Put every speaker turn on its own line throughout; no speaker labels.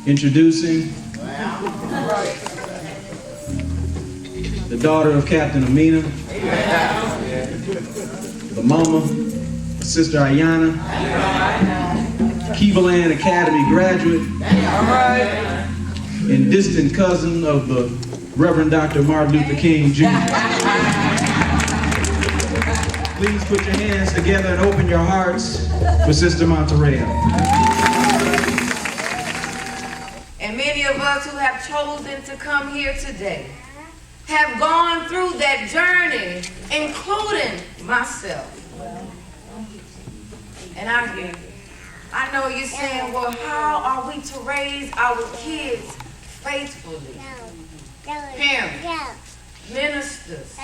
Introducing the daughter of Captain Amina, the mama, Sister Ayana, Keebaland Academy graduate, and distant cousin of the Reverend Dr. Martin Luther King Jr. Please put your hands together and open your hearts for Sister Monterayo.
And many of us who have chosen to come here today have gone through that journey, including myself. And I know you're saying, well, how are we to raise our kids faithfully? Parents, ministers,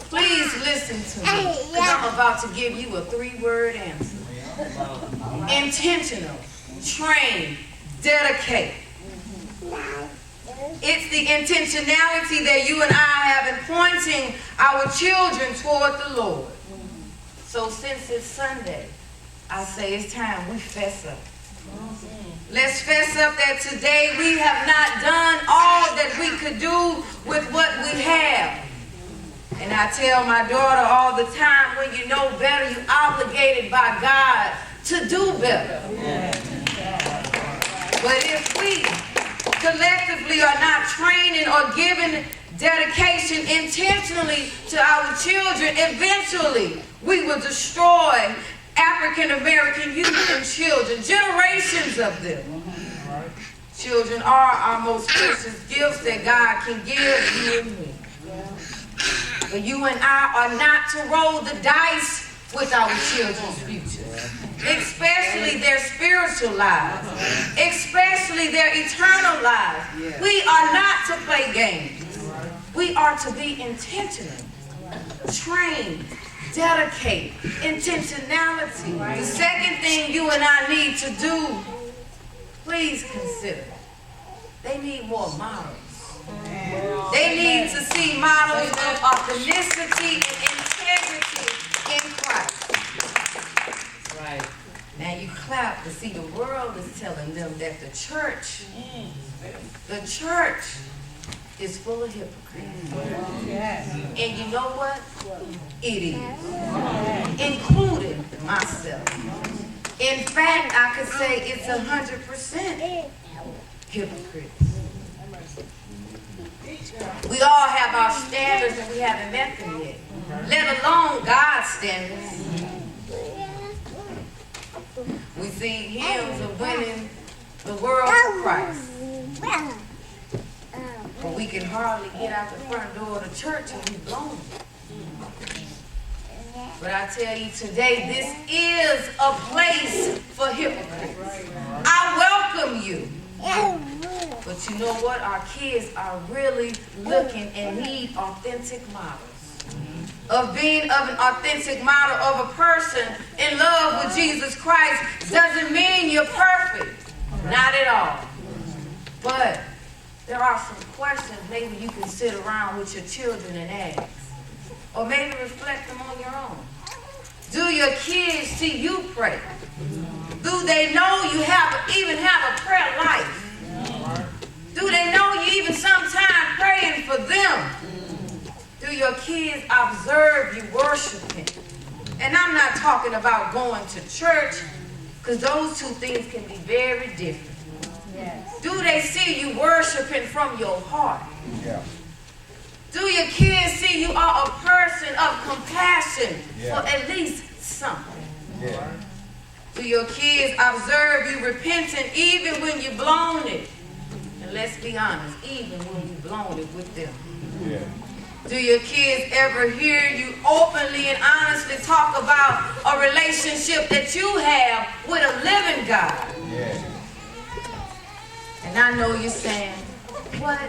please listen to me, because I'm about to give you a 3-word answer. Intentional, train, dedicate. It's the intentionality that you and I have in pointing our children toward the Lord. So since it's Sunday, I say it's time we fess up. Let's fess up that today we have not done all that we could do with what we have. And I tell my daughter all the time, when you know better, you're obligated by God to do better. But if we collectively are not training or giving dedication intentionally to our children, eventually we will destroy African American youth and children, generations of them. Children are our most precious gifts that God can give you and me. But you and I are not to roll the dice with our children's futures, especially their spiritual lives, especially their eternal lives. We are not to play games. We are to be intentional, train, dedicate, intentionality. The second thing you and I need to do, please consider, they need more models. They need to see models of authenticity and integrity in Christ. Right. Now you clap to see the world is telling them that the church is full of hypocrites. And you know what? It is. Including myself. In fact, I could say it's 100% hypocrites. We all have our standards and we haven't met them yet. Let alone God's standards. We sing hymns of winning the world for Christ. But we can hardly get out the front door of the church and we blown. But I tell you today, this is a place for hypocrites. I welcome you. But you know what? Our kids are really looking and need authentic models. Of being of an authentic model of a person in love with Jesus Christ doesn't mean you're perfect. Not at all. But there are some questions maybe you can sit around with your children and ask. Or maybe reflect them on your own. Do your kids see you pray? Do they know you even have a prayer life? Do they know you even sometimes praying for them? Do your kids observe you worshiping? And I'm not talking about going to church, because those two things can be very different. Yes. Do they see you worshiping from your heart? Yeah. Do your kids see you are a person of compassion for at least something? Yeah. Do your kids observe you repenting even when you've blown it? And let's be honest, even when you've blown it with them. Yeah. Do your kids ever hear you openly and honestly talk about a relationship that you have with a living God? Yeah. And I know you're saying, what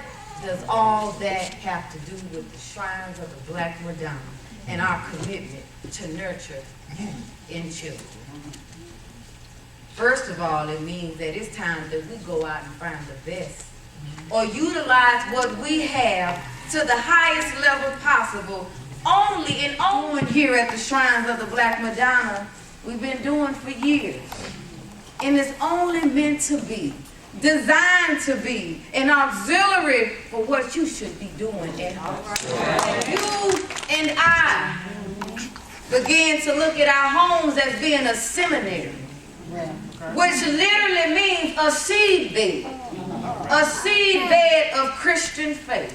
does all that have to do with the shrines of the Black Madonna and our commitment to nurture in children? First of all, it means that it's time that we go out and find the best or utilize what we have to the highest level possible. Only and only here at the Shrines of the Black Madonna, we've been doing for years. And it's only meant to be, designed to be, an auxiliary for what you should be doing at home. You and I began to look at our homes as being a seminary, which literally means a seedbed of Christian faith.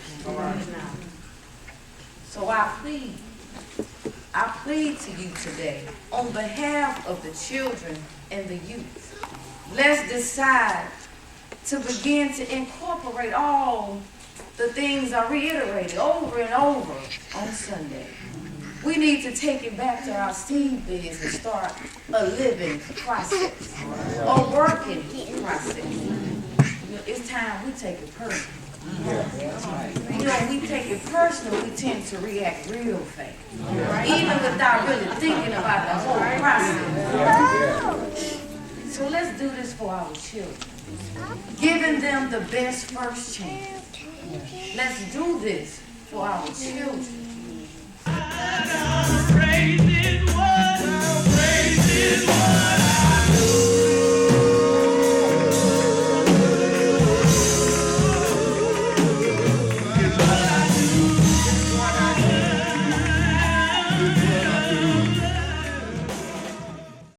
So I plead to you today on behalf of the children and the youth. Let's decide to begin to incorporate all the things I reiterated over and over on Sunday. We need to take it back to our seed beds and start a living process, a working process. It's time we take it personal. When we take it personal, we tend to react real fast, even without really thinking about the whole process. So let's do this for our children, giving them the best first chance. Let's do this for our children. Praising what I do. What I do.